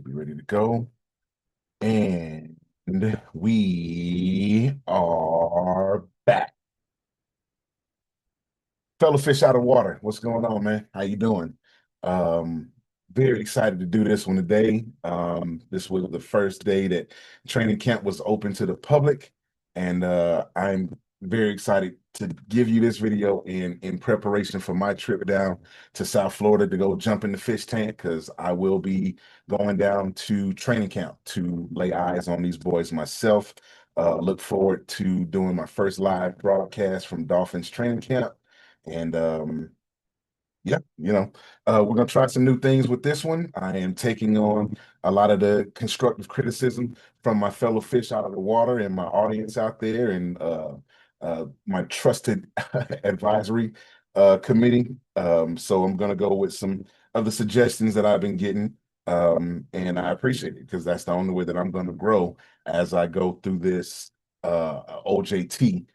Should be ready to go. And we are back. Fellow fish out of water. What's going on, man? How you doing? Um, Very excited to do this one today. This was the first day that training camp was open to the public, and I'm very excited to give you this video in preparation for my trip down to South Florida to go jump in the fish tank because I will be going down to training camp to lay eyes on these boys myself. Look forward to doing my first live broadcast from Dolphins training camp. And yeah, we're gonna try some new things with this one. I am taking on a lot of the constructive criticism from my fellow fish out of the water and my audience out there, and my trusted advisory committee. So I'm gonna go with some of the suggestions that I've been getting, and I appreciate it because that's the only way that I'm gonna grow as I go through this OJT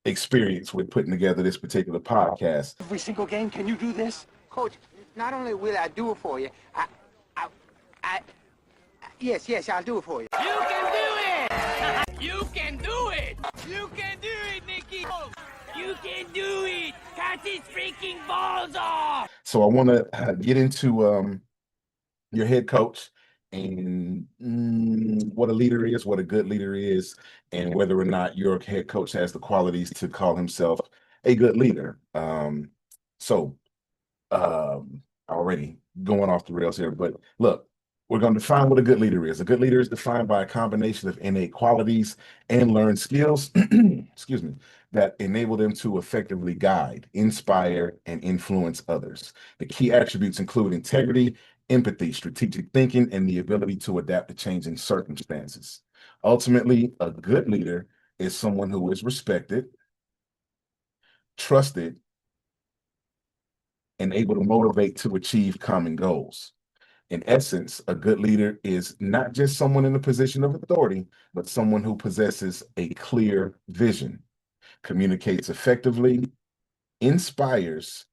experience with putting together this particular podcast. Every single game, can you do this? Coach, not only will I do it for you, yes, I'll do it for you. You can do it! You can do it! You can do it, Nicky! You can do it! Cut his freaking balls off! So I want to get into your head coach and what a leader is, what a good leader is, and whether or not your head coach has the qualities to call himself a good leader. Already going off the rails here, but look, we're going to define what a good leader is. A good leader is defined by a combination of innate qualities and learned skills, excuse me, that enable them to effectively guide, inspire, and influence others. The key attributes include integrity, empathy, strategic thinking, and the ability to adapt to changing circumstances. Ultimately, a good leader is someone who is respected, trusted, and able to motivate to achieve common goals. In essence, a good leader is not just someone in a position of authority, but someone who possesses a clear vision, communicates effectively, inspires,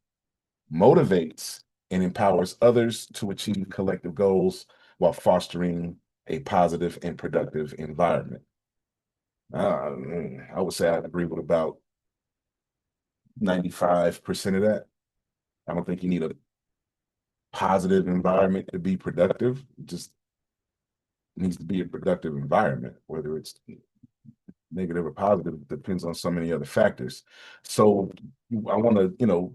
motivates, and empowers others to achieve collective goals while fostering a positive and productive environment. I would say I agree with about 95% of that. I don't think you need a positive environment to be productive. It just needs to be a productive environment, whether it's negative or positive, depends on so many other factors. So I want to,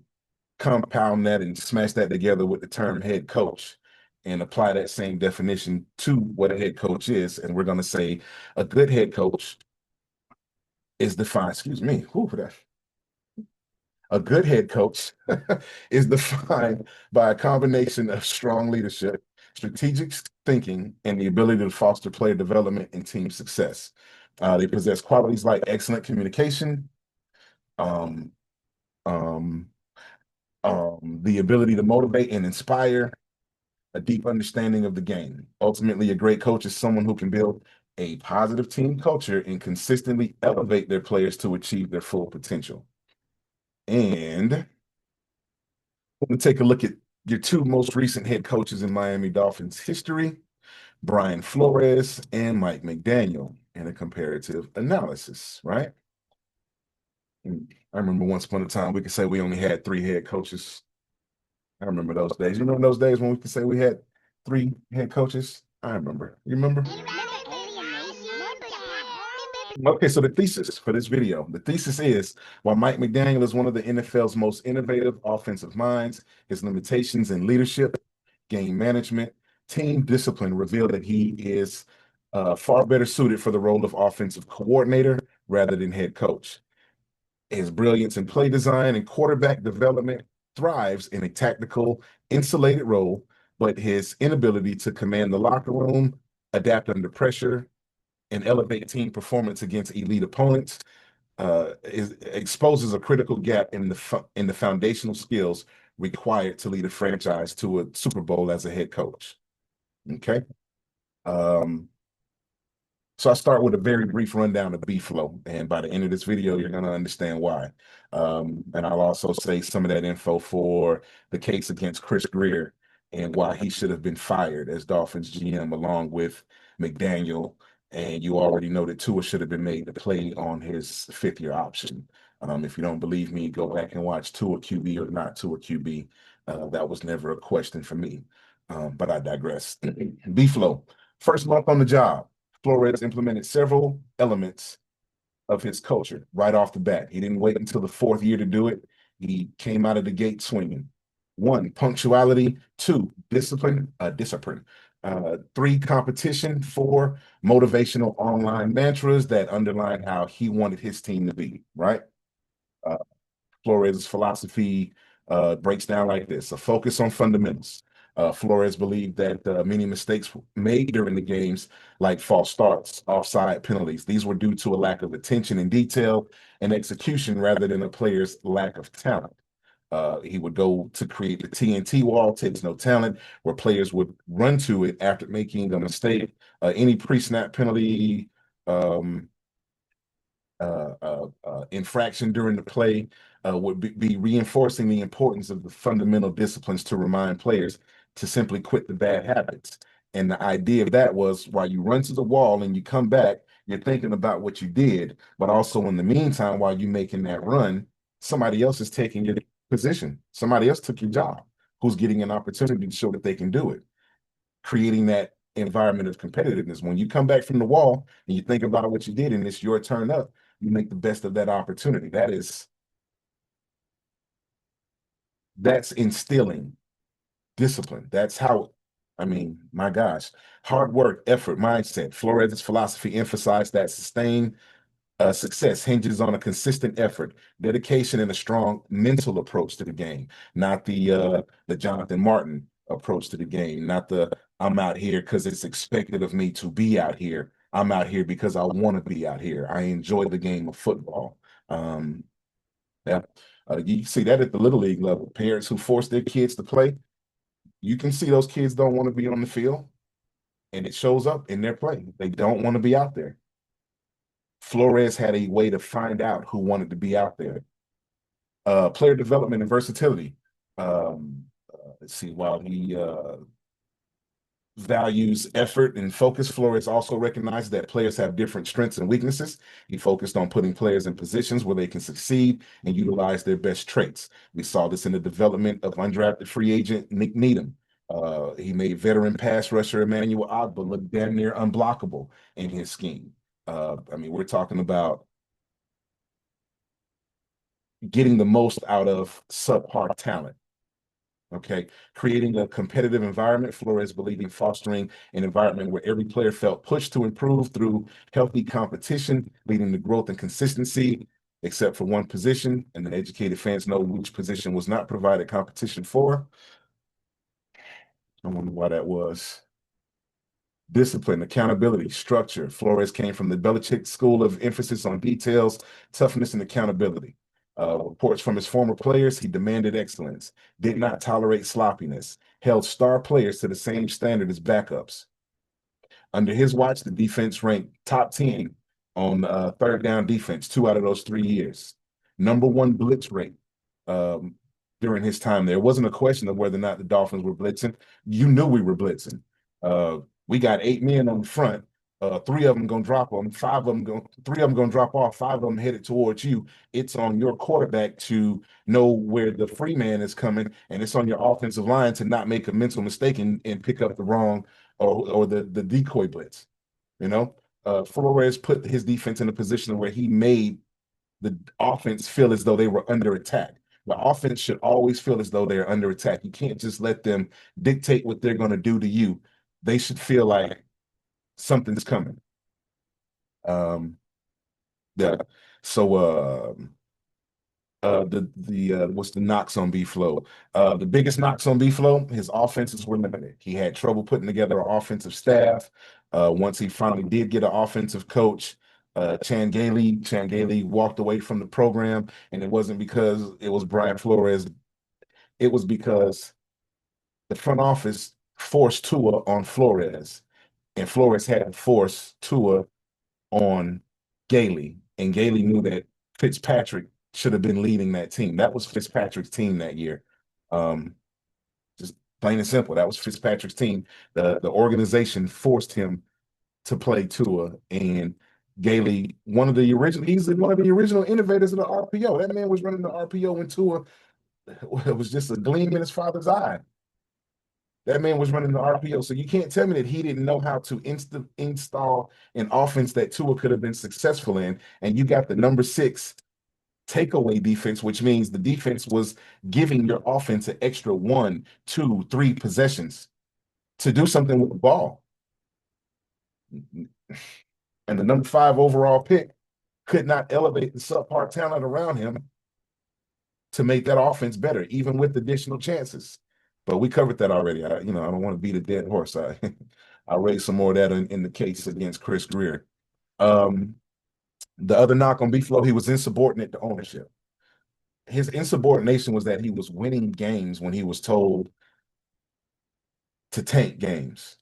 compound that and smash that together with the term head coach and apply that same definition to what a head coach is. And we're going to say a good head coach is defined, excuse me, a good head coach is defined by a combination of strong leadership, strategic thinking, and the ability to foster player development and team success. They possess qualities like excellent communication, um, um, the ability to motivate and inspire, a deep understanding of the game. Ultimately, a great coach is someone who can build a positive team culture and consistently elevate their players to achieve their full potential. And we're going to take a look at your two most recent head coaches in Miami Dolphins history, Brian Flores and Mike McDaniel, in a comparative analysis, right? I remember once upon a time we could say we only had three head coaches. I remember those days. You remember those days when we could say we had three head coaches? I remember. You remember? Okay, so the thesis for this video, the thesis is while Mike McDaniel is one of the NFL's most innovative offensive minds, his limitations in leadership, game management, team discipline reveal that he is far better suited for the role of offensive coordinator rather than head coach. His brilliance in play design and quarterback development thrives in a tactical, insulated role, but his inability to command the locker room, adapt under pressure, and elevate team performance against elite opponents exposes a critical gap in the foundational skills required to lead a franchise to a Super Bowl as a head coach. Okay. So I start with a very brief rundown of B-Flow, and by the end of this video, you're going to understand why. And I'll also say some of that info for the case against Chris Greer and why he should have been fired as Dolphins GM along with McDaniel. And you already know that Tua should have been made to play on his fifth-year option. If you don't believe me, go back and watch Tua QB or not Tua QB. That was never a question for me. But I digress. B-Flow, first month on the job, Flores implemented several elements of his culture right off the bat. He didn't wait until the fourth year to do it. He came out of the gate swinging. One, punctuality. Two, discipline. Three, competition. Four, motivational online mantras that underline how he wanted his team to be, right? Uh, Flores' philosophy breaks down like this: a focus on fundamentals. Flores believed that many mistakes made during the games, like false starts, offside penalties, these were due to a lack of attention and detail and execution rather than a player's lack of talent. He would go to create the TNT wall, takes no talent, where players would run to it after making a mistake. Any pre-snap penalty, um, infraction during the play would be reinforcing the importance of the fundamental disciplines to remind players to simply quit the bad habits. And the idea of that was while you run to the wall and you come back, you're thinking about what you did, but also in the meantime, while you're making that run, somebody else is taking your position. Somebody else took your job who's getting an opportunity to show that they can do it, creating that environment of competitiveness. When you come back from the wall and you think about what you did and it's your turn up, you make the best of that opportunity. That's instilling discipline. That's how, I mean, my gosh, hard work, effort, mindset. Flores' philosophy emphasized that sustained success hinges on a consistent effort, dedication, and a strong mental approach to the game, not the Jonathan Martin approach to the game, not the I'm out here because it's expected of me to be out here. I'm out here because I want to be out here. I enjoy the game of football. Um, yeah. You see that at the little league level. Parents who force their kids to play, you can see those kids don't want to be on the field, and it shows up in their play. They don't want to be out there. Flores had a way to find out who wanted to be out there. Player development and versatility. Let's see, while he values effort and focus, Flores also recognized that players have different strengths and weaknesses. He focused on putting players in positions where they can succeed and utilize their best traits. We saw this in the development of undrafted free agent Nick Needham. He made veteran pass rusher Emmanuel Ogba look damn near unblockable in his scheme. I mean, we're talking about getting the most out of subpar talent. Okay, creating a competitive environment. Flores believed in fostering an environment where every player felt pushed to improve through healthy competition, leading to growth and consistency, except for one position. And the educated fans know which position was not provided competition for. I wonder why that was. Discipline, accountability, structure. Flores came from the Belichick school of emphasis on details, toughness, and accountability. Reports from his former players, he demanded excellence, did not tolerate sloppiness, held star players to the same standard as backups. Under his watch, the defense ranked top 10 on third down defense 2 out of those 3 years. Number one blitz rate um, during his time there. It wasn't a question of whether or not the Dolphins were blitzing. You knew we were blitzing. We got 8 men on the front. Three of them gonna drop them. Three of them gonna drop off. Five of them headed towards you. It's on your quarterback to know where the free man is coming, and it's on your offensive line to not make a mental mistake and pick up the wrong or the decoy blitz. You know, Flores put his defense in a position where he made the offense feel as though they were under attack. The offense should always feel as though they're under attack. You can't just let them dictate what they're going to do to you. They should feel like something's coming. Yeah. So the what's the knocks on B Flow? The biggest knocks on B Flow, his offenses were limited. He had trouble putting together an offensive staff. Once he finally did get an offensive coach, Chan Gailey walked away from the program, and it wasn't because it was Brian Flores. It was because the front office forced Tua on Flores, and Flores had to force Tua on Gailey, and Gailey knew that Fitzpatrick should have been leading that team. That was Fitzpatrick's team that year. Um, just Plain and simple. That was Fitzpatrick's team. The organization forced him to play Tua, and Gailey, he's one of the original innovators of the RPO. That man was running the RPO when Tua was just a gleam in his father's eye. That man was running the RPO. So you can't tell me that he didn't know how to install an offense that Tua could have been successful in. And you got the number 6 takeaway defense, which means the defense was giving your offense an extra 1, 2, 3 possessions to do something with the ball. And the number 5 overall pick could not elevate the subpar talent around him to make that offense better, even with additional chances. But we covered that already. I don't want to beat a dead horse. I'll raise some more of that in the case against Chris Greer. The other knock on B-Flow, he was insubordinate to ownership. His insubordination was that he was winning games when he was told to tank games.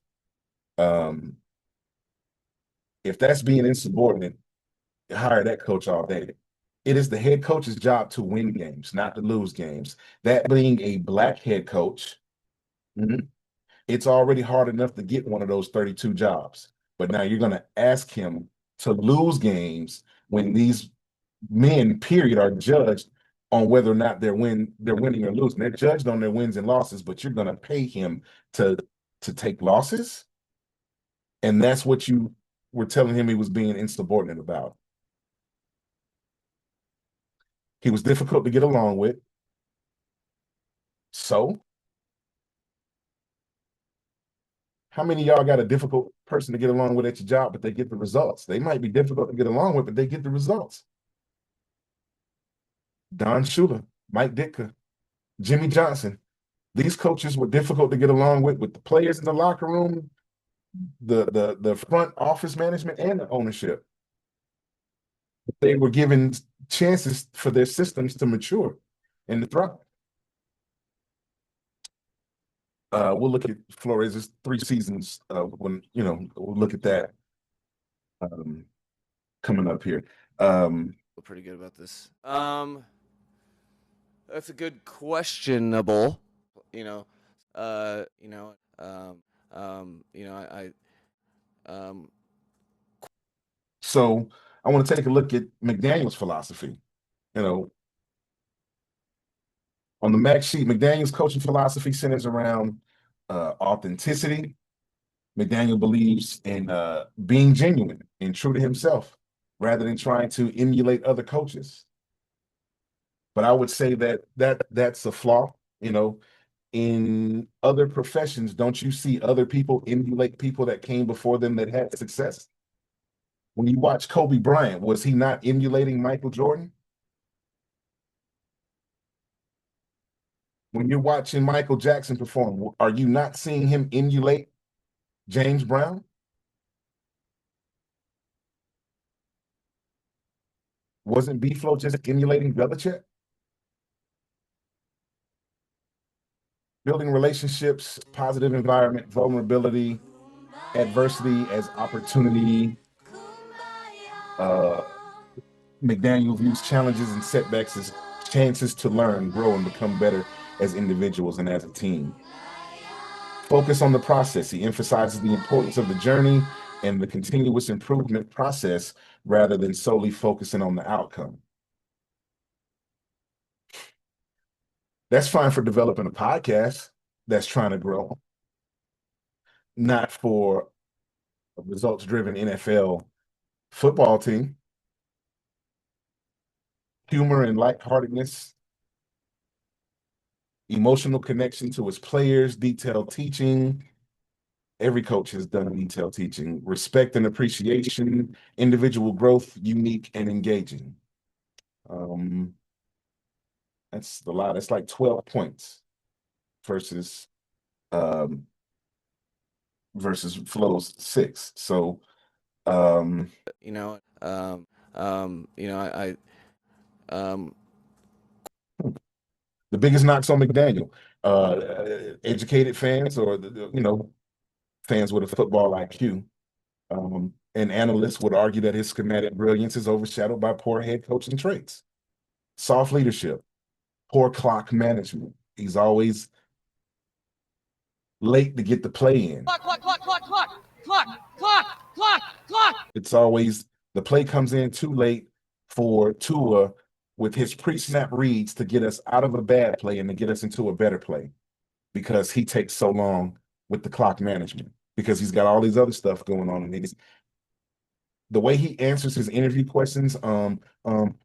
If that's being insubordinate, hire that coach all day. It is the head coach's job to win games, not to lose games. That being a black head coach, it's already hard enough to get one of those 32 jobs. But now you're going to ask him to lose games when these men, period, are judged on whether or not they're winning or losing. They're judged on their wins and losses, but you're going to pay him to take losses. And that's what you were telling him he was being insubordinate about. He was difficult to get along with. So, how many of y'all got a difficult person to get along with at your job, but they get the results? They might be difficult to get along with, but they get the results. Don Shula, Mike Ditka, Jimmy Johnson. These coaches were difficult to get along with the players in the locker room, the front office management, and the ownership. They were given chances for their systems to mature and to thrive. We'll look at Flores' 3 seasons when we'll look at that coming up here. Pretty good about this. That's a good questionable. So I want to take a look at McDaniel's philosophy. On the Mac sheet, McDaniel's coaching philosophy centers around authenticity. McDaniel believes in being genuine and true to himself rather than trying to emulate other coaches. But I would say that's a flaw. In other professions, don't you see other people emulate people that came before them that had success? When you watch Kobe Bryant, was he not emulating Michael Jordan? When you're watching Michael Jackson perform, are you not seeing him emulate James Brown? Wasn't B-Flow just emulating Belichick? Building relationships, positive environment, vulnerability, adversity as opportunity. McDaniel views challenges and setbacks as chances to learn, grow, and become better as individuals and as a team. Focus on the process. He emphasizes the importance of the journey and the continuous improvement process rather than solely focusing on the outcome. That's fine for developing a podcast that's trying to grow, not for a results-driven NFL football team. Humor and lightheartedness, emotional connection to his players, detailed teaching. Every coach has done detailed teaching. Respect and appreciation, individual growth, unique and engaging. That's a lot. That's like 12 points versus Flow's 6. So the biggest knocks on McDaniel, educated fans or fans with a football IQ, and analysts would argue that his schematic brilliance is overshadowed by poor head coaching traits, soft leadership, poor clock management. He's always late to get the play in. Clock, clock, clock, clock, clock, clock, clock, clock, clock. It's always the play comes in too late for Tua with his pre-snap reads to get us out of a bad play and to get us into a better play because he takes so long with the clock management because he's got all these other stuff going on. And the way he answers his interview questions,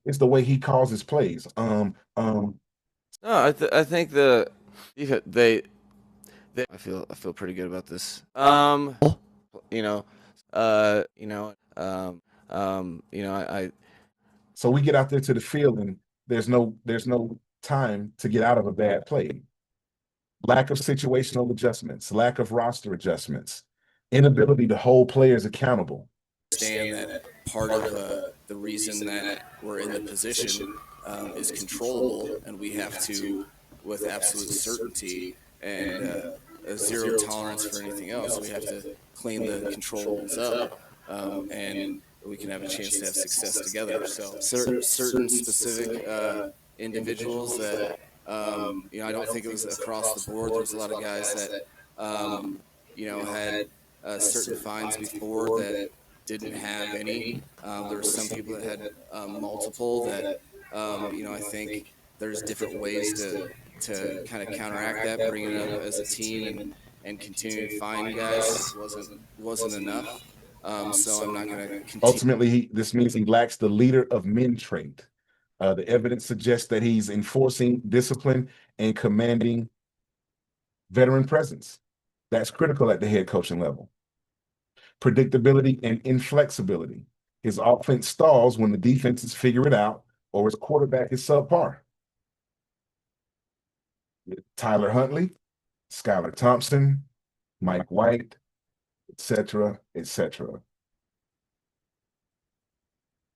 it's the way he calls his plays. No, I think they I feel pretty good about this. I So we get out there to the field and there's no time to get out of a bad play. Lack of situational adjustments, lack of roster adjustments, inability to hold players accountable. understand that part of the reason that we're in the position is controllable, and we have to, with absolute certainty and a zero tolerance for anything else, we have to clean the controllables up, and we can have a chance to have success together. So certain specific individuals that I don't think it was across the board. There was a lot of guys that had certain fines before that didn't have any. There were some people that had multiple that, I think there's different ways to kind of counteract that, bring it up as a team and continue to find guys wasn't enough. So I'm not going to continue. Ultimately, this means he lacks the leader of men trait. The evidence suggests that he's enforcing discipline and commanding veteran presence. That's critical at the head coaching level. Predictability and inflexibility. His offense stalls when the defenses figure it out or his quarterback is subpar. Tyler Huntley, Skylar Thompson, Mike White, etc., etc.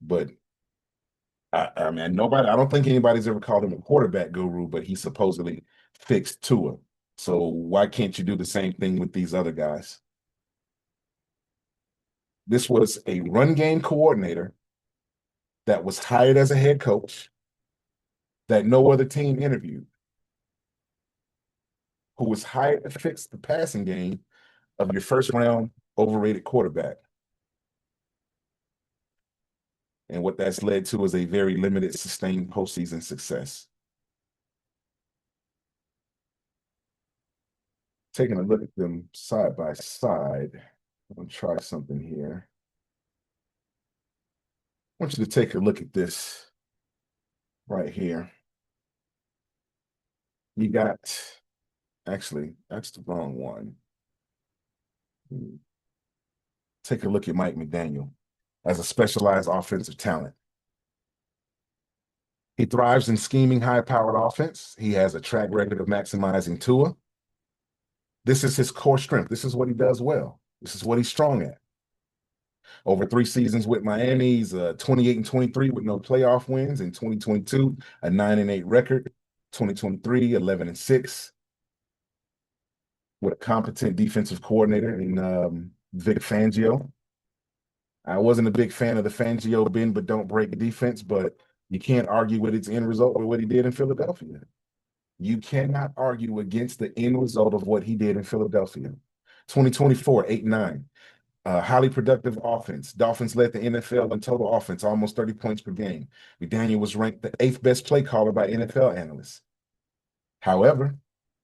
But I mean, I don't think anybody's ever called him a quarterback guru, but he supposedly fixed Tua. So why can't you do the same thing with these other guys? This was a run game coordinator that was hired as a head coach that no other team interviewed, who was hired to fix the passing game of your first round overrated quarterback. And what that's led to is a very limited sustained postseason success. Taking a look at them side by side, I'm going to try something here. I want you to take a look at this right here. You got, actually, that's the wrong one. Take a look at Mike McDaniel as a specialized offensive talent. He thrives in scheming, high-powered offense. He has a track record of maximizing Tua. This is his core strength. This is what he does well. This is what he's strong at. Over 3 seasons with Miami, he's 28-23 with no playoff wins. In 2022, a 9-8 record. 2023, 11-6 with a competent defensive coordinator in Vic Fangio. I wasn't a big fan of the Fangio bend but don't break defense, but you can't argue with its end result with what he did in Philadelphia. You cannot argue against the end result of what he did in Philadelphia. 2024, 8-9. Highly productive offense. Dolphins led the NFL in total offense, almost 30 points per game. McDaniel was ranked the 8th best play caller by NFL analysts. However,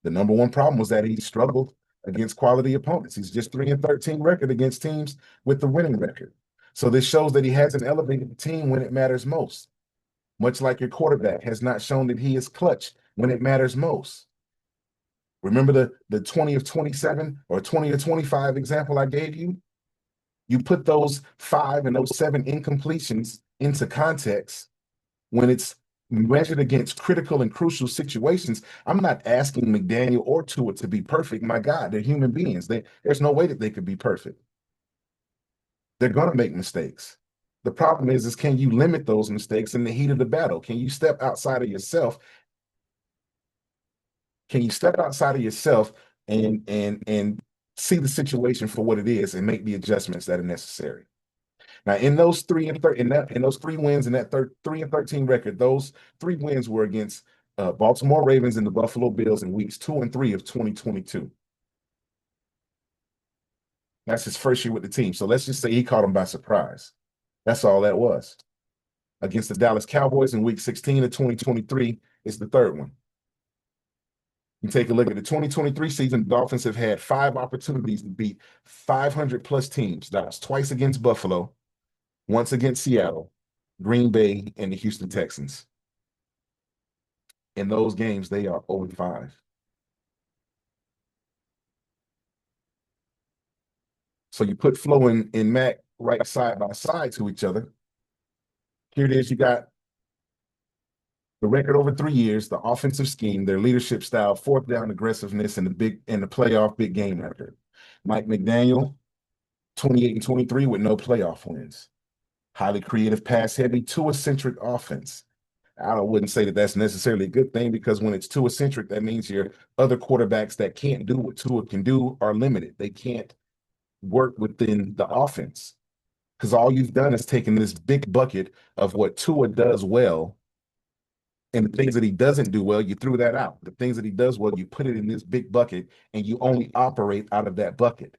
the number one problem was that he struggled against quality opponents. He's just 3-13 record against teams with the winning record. So this shows that he hasn't elevated the team when it matters most. Much like your quarterback has not shown that he is clutch when it matters most. Remember the 20 of 27 or 20 of 25 example I gave you? You put those 5 and those 7 incompletions into context when it's measured against critical and crucial situations. I'm not asking McDaniel or Tua to be perfect. My God, they're human beings. There's no way that they could be perfect. They're going to make mistakes. The problem is can you limit those mistakes in the heat of the battle? Can you step outside of yourself? Can you step outside of yourself and see the situation for what it is and make the adjustments that are necessary? Now, in those 3 wins in that 3-13 record, those 3 wins were against Baltimore Ravens and the Buffalo Bills in weeks 2 and 3 of 2022. That's his first year with the team. So let's just say he caught him by surprise. That's all that was. Against the Dallas Cowboys in week 16 of 2023 is the third one. You take a look at the 2023 season, the Dolphins have had 5 opportunities to beat 500 plus teams. That was twice against Buffalo, once against Seattle, Green Bay, and the Houston Texans. In those games, they are 0-5. So you put Flo and Mac right side by side to each other. Here it is. You got the record over 3 years, the offensive scheme, their leadership style, fourth down aggressiveness, and the playoff big game record. Mike McDaniel, 28-23 with no playoff wins. Highly creative, pass heavy, Tua-centric offense. I wouldn't say that that's necessarily a good thing, because when it's Tua-centric, that means your other quarterbacks that can't do what Tua can do are limited. They can't work within the offense, because all you've done is taken this big bucket of what Tua does well, and the things that he doesn't do well, you threw that out. The things that he does well, you put it in this big bucket, and you only operate out of that bucket.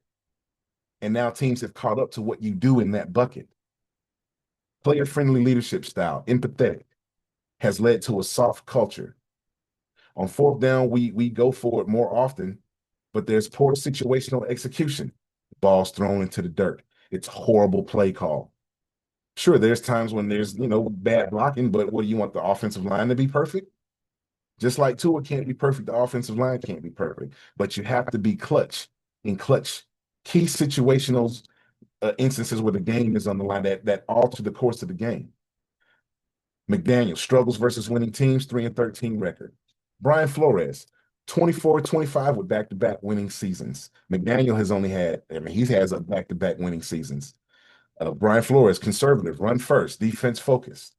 And now teams have caught up to what you do in that bucket. Player-friendly leadership style, empathetic, has led to a soft culture. On fourth down, we go for it more often, but there's poor situational execution. Balls thrown into the dirt. It's horrible play call. Sure, there's times when there's, bad blocking, but what do you want, the offensive line to be perfect? Just like Tua can't be perfect, the offensive line can't be perfect, but you have to be clutch in clutch key situational instances where the game is on the line that alter the course of the game. McDaniel struggles versus winning teams, 3-13 record. Brian Flores, 24-25 with back-to-back winning seasons. McDaniel has only had, he has a back-to-back winning seasons. Brian Flores, conservative, run first, defense focused,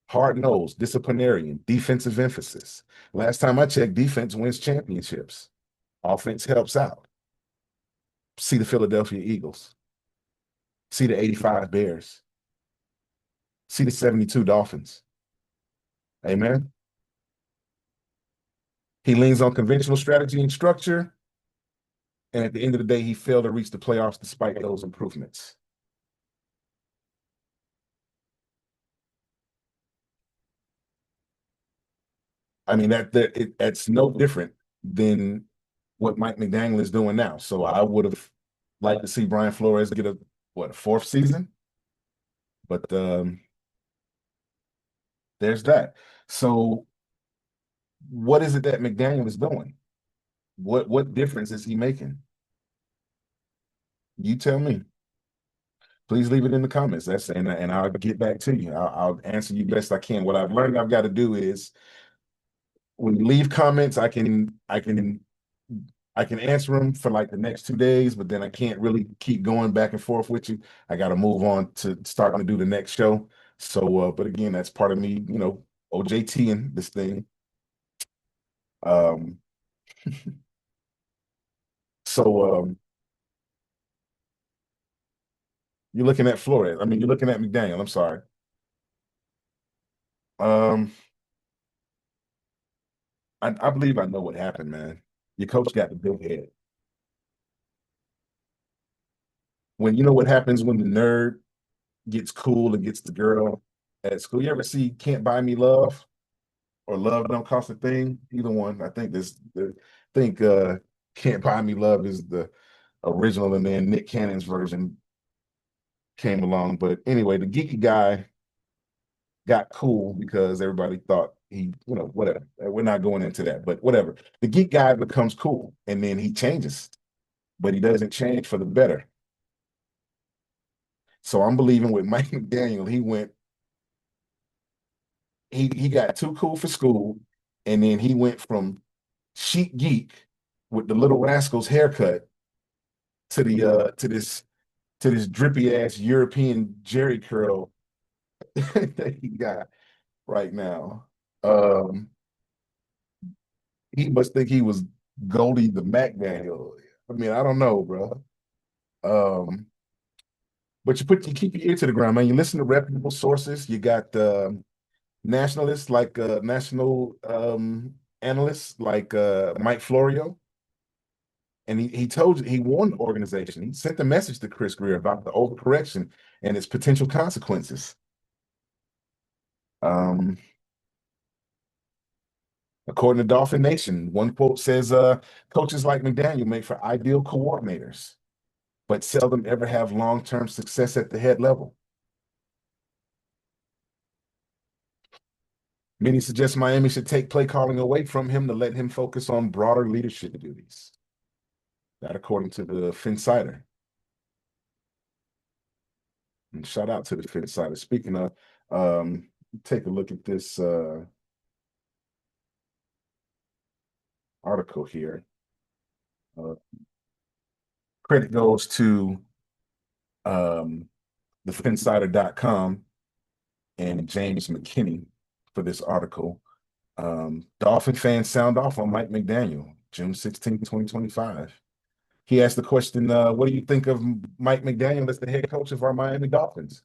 hard-nosed, disciplinarian, defensive emphasis. Last time I checked, defense wins championships. Offense helps out. See the Philadelphia Eagles. See the 85 Bears. See the 72 Dolphins. Amen. He leans on conventional strategy and structure, and at the end of the day, he failed to reach the playoffs despite those improvements. I mean, that's no different than what Mike McDaniel is doing now. So I would have liked to see Brian Flores get a fourth season, but there's that. So what is it that McDaniel is doing? What difference is he making? You tell me. Please leave it in the comments. And I'll get back to you. I'll answer you best I can. What I've learned I've got to do is, when you leave comments, I can answer them for like the next 2 days, but then I can't really keep going back and forth with you. I got to move on to starting to do the next show. So, but again, that's part of me, OJT and this thing. So you're looking at Flores. I mean, you're looking at McDaniel. I'm sorry. I believe I know what happened, man. Your coach got the big head. When you know what happens when the nerd gets cool and gets the girl at school. You ever see Can't Buy Me Love or Love Don't Cost a Thing? Either one. I think Can't Buy Me Love is the original, and then Nick Cannon's version came along. But anyway, the geeky guy got cool because everybody thought he, whatever. We're not going into that, but whatever. The geek guy becomes cool, and then he changes, but he doesn't change for the better. So I'm believing with Mike McDaniel, he got too cool for school, and then he went from chic geek with the Little Rascals haircut to this drippy ass European Jerry curl that he got right now. He must think he was Goldie the McDaniel. I mean, I don't know, bro. But you keep your ear to the ground, man. You listen to reputable sources. You got nationalists like national analysts like Mike Florio, And he told you, he warned the organization. He sent a message to Chris Greer about the overcorrection and its potential consequences. According to Dolphin Nation, one quote says, coaches like McDaniel make for ideal coordinators, but seldom ever have long-term success at the head level. Many suggest Miami should take play calling away from him to let him focus on broader leadership duties. That according to the Phinsider. And shout out to the Phinsider. Speaking of, take a look at this article here. Credit goes to the Phinsider.com and James McKinney for this article. Dolphin fans sound off on Mike McDaniel, June 16, 2025. He asked the question, what do you think of Mike McDaniel as the head coach of our Miami Dolphins?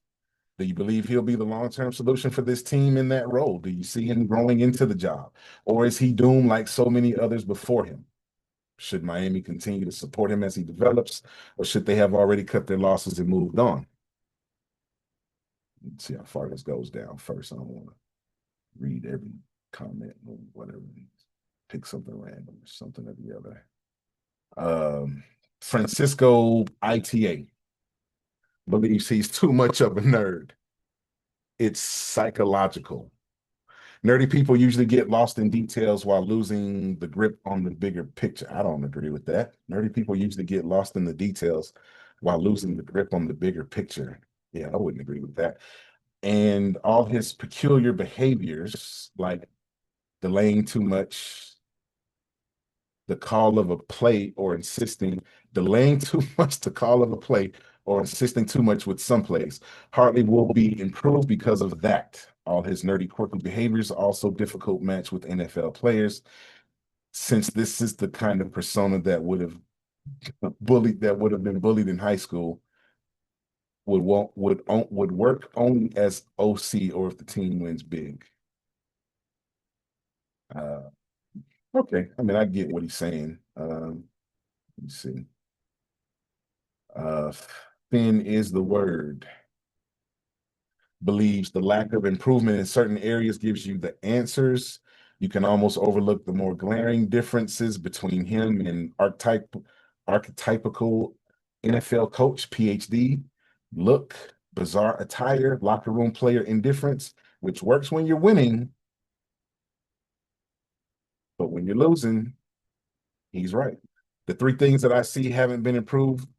Do you believe he'll be the long-term solution for this team in that role? Do you see him growing into the job? Or is he doomed like so many others before him? Should Miami continue to support him as he develops, or should they have already cut their losses and moved on? Let's see how far this goes down first. I don't want to read every comment or whatever. Pick something random or something or the other. Francisco ITA believes he's too much of a nerd. It's psychological. Nerdy people usually get lost in details while losing the grip on the bigger picture. I don't agree with that. Nerdy people usually get lost in the details while losing the grip on the bigger picture. Yeah, I wouldn't agree with that. And all his peculiar behaviors, like delaying too much, the call of a play, or delaying too much the call of a play, or insisting too much with some plays, hardly will be improved because of that. All his nerdy, quirky behaviors are also difficult match with NFL players, since this is the kind of persona that would have been bullied in high school, would work only as OC or if the team wins big. Okay, I mean, I get what he's saying. Let me see. Thin is the word. Believes the lack of improvement in certain areas gives you the answers. You can almost overlook the more glaring differences between him and archetypical NFL coach, PhD, look, bizarre attire, locker room player indifference, which works when you're winning, but when you're losing, he's right. The three things that I see haven't improved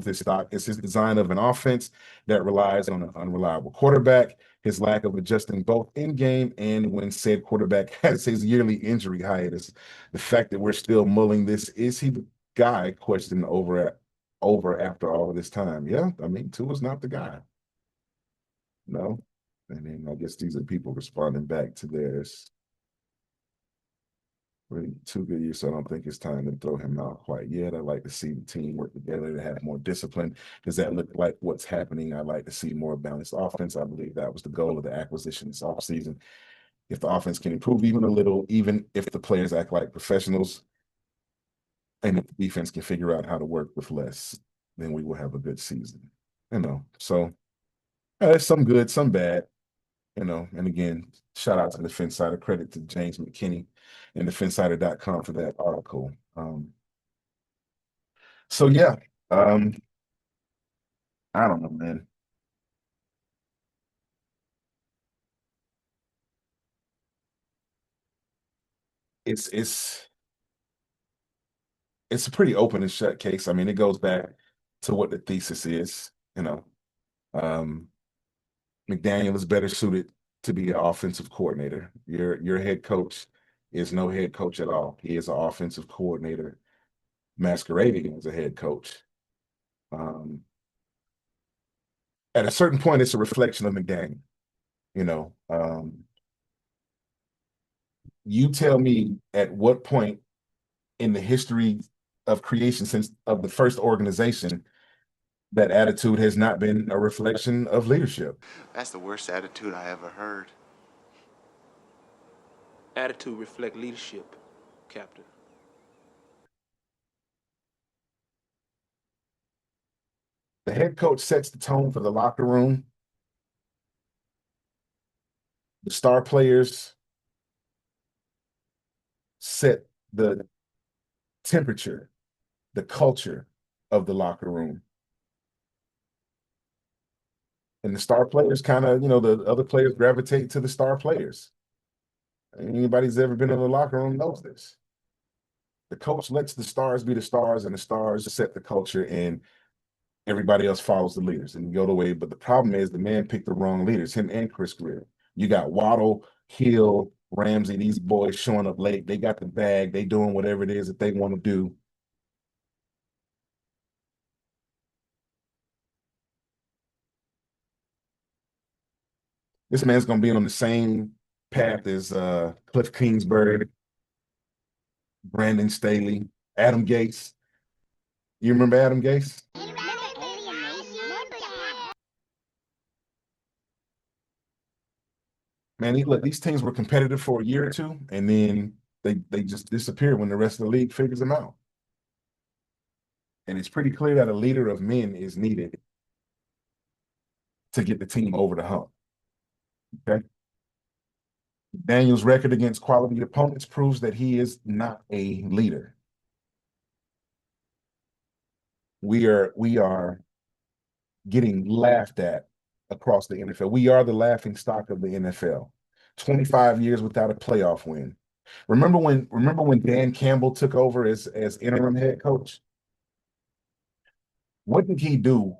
his stock is his design of an offense that relies on an unreliable quarterback, his lack of adjusting both in game and when said quarterback has his yearly injury hiatus. The fact that we're still mulling this, is he the guy, questioned over after all of this time? Yeah, I mean, Tua's not the guy. No. I mean, I guess these are people responding back to theirs. Really 2 good years, so I don't think it's time to throw him out quite yet. I'd like to see the team work together to have more discipline. Does that look like what's happening? I'd like to see more balanced offense. I believe that was the goal of the acquisition this offseason. If the offense can improve even a little, even if the players act like professionals, and if the defense can figure out how to work with less, then we will have a good season. So there's some good, some bad. And again, shout out to the Phinsider, credit to James McKinney and the Phinsider.com for that article. So yeah, I don't know, man. It's it's it's a pretty open and shut case. I mean, it goes back to what the thesis is. Um, McDaniel is better suited to be an offensive coordinator. Your head coach is no head coach at all. He is an offensive coordinator masquerading as a head coach. Um, at a certain point, it's a reflection of McDaniel. You know, you tell me at what point in the history of creation since of the first organization that attitude has not been a reflection of leadership. That's the worst attitude I ever heard. Attitude reflect leadership, Captain. The head coach sets the tone for the locker room. The star players set the temperature, the culture of the locker room. And the star players kind of, the other players gravitate to the star players. Anybody's ever been in the locker room knows this. The coach lets the stars be the stars, and the stars set the culture, and everybody else follows the leaders and go the way. But the problem is the man picked the wrong leaders, him and Chris Greer. You got Waddle, Hill, Ramsey, these boys showing up late. They got the bag. They doing whatever it is that they want to do. This man's going to be on the same path as Cliff Kingsbury, Brandon Staley, Adam Gates. You remember Adam Gates? Man, look, these teams were competitive for a year or two, and then they just disappear when the rest of the league figures them out. And it's pretty clear that a leader of men is needed to get the team over the hump. Okay. Daniel's record against quality opponents proves that he is not a leader. We are getting laughed at across the NFL. We are the laughing stock of the NFL. 25 years without a playoff win. Remember when Dan Campbell took over as interim head coach? What did he do?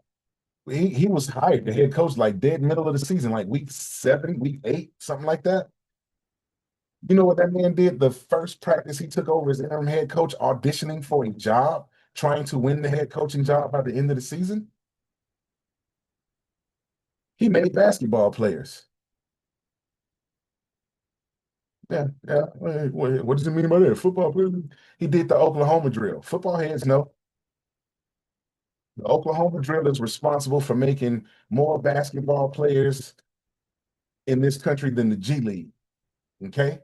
He was hired the head coach like dead middle of the season, like week 7, week 8, something like that. You know what that man did? The first practice he took over as interim head coach, auditioning for a job, trying to win the head coaching job by the end of the season. He made basketball players. Yeah. What does it mean by that? Football players? He did the Oklahoma drill. Football heads know. The Oklahoma drill is responsible for making more basketball players in this country than the G League. Okay?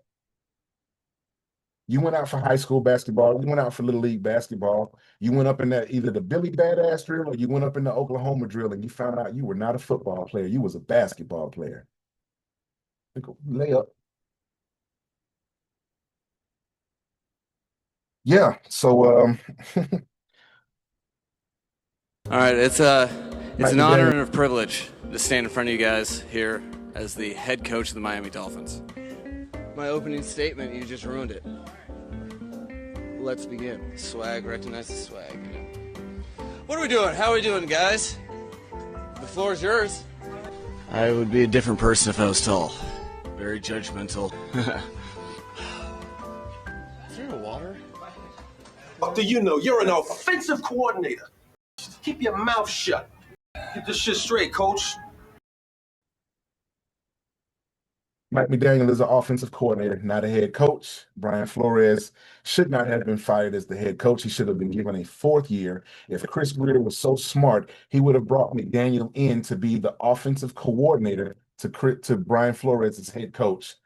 You went out for high school basketball. You went out for Little League basketball. You went up in that either the Billy Badass drill or you went up in the Oklahoma drill and you found out you were not a football player. You was a basketball player. Layup. Yeah. So All right, it's an honor and a privilege to stand in front of you guys here as the head coach of the Miami Dolphins. My opening statement, you just ruined it. Let's begin. Swag, recognize the swag. You know. What are we doing? How are we doing, guys? The floor is yours. I would be a different person if I was tall. Very judgmental. Is there water? What do you know? You're an offensive coordinator. Just keep your mouth shut. Get this shit straight, coach. Mike McDaniel is an offensive coordinator, not a head coach. Brian Flores should not have been fired as the head coach. He should have been given a 4th year. If Chris Greer was so smart, he would have brought McDaniel in to be the offensive coordinator to Brian Flores as head coach,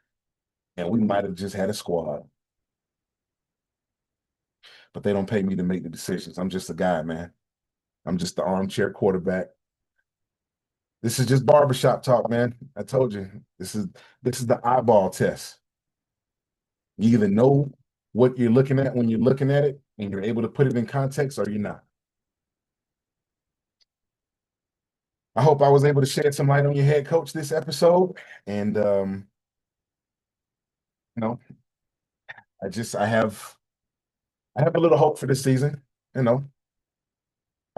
and we might have just had a squad. But they don't pay me to make the decisions. I'm just a guy, man. I'm just the armchair quarterback. This is just barbershop talk, man. I told you. This is the eyeball test. You either know what you're looking at when you're looking at it and you're able to put it in context, or you're not. I hope I was able to shed some light on your head coach this episode. And I have a little hope for this season.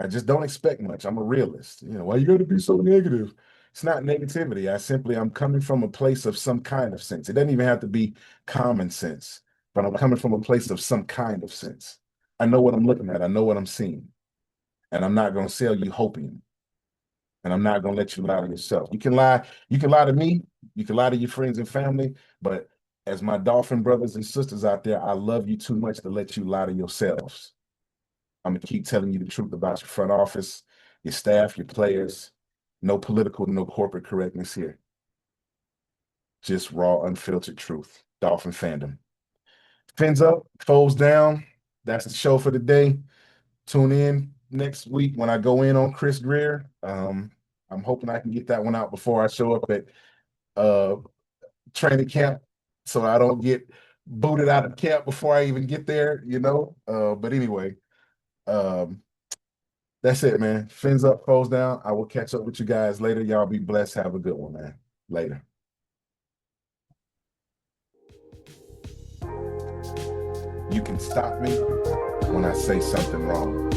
I just don't expect much. I'm a realist. Why you got to be so negative? It's not negativity. I'm coming from a place of some kind of sense. It doesn't even have to be common sense, but I'm coming from a place of some kind of sense. I know what I'm looking at. I know what I'm seeing. And I'm not going to sell you hopium. And I'm not going to let you lie to yourself. You can lie to me. You can lie to your friends and family. But as my Dolphin brothers and sisters out there, I love you too much to let you lie to yourselves. I'm going to keep telling you the truth about your front office, your staff, your players. No political, no corporate correctness here. Just raw, unfiltered truth. Dolphin fandom. Fins up, foes down. That's the show for today. Tune in next week when I go in on Chris Greer. I'm hoping I can get that one out before I show up at uh training camp, so I don't get booted out of camp before I even get there, you know. But anyway, um, that's it, man. Fins up, foes down. I will catch up with you guys later. Y'all be blessed. Have a good one, man. Later. You can stop me when I say something wrong.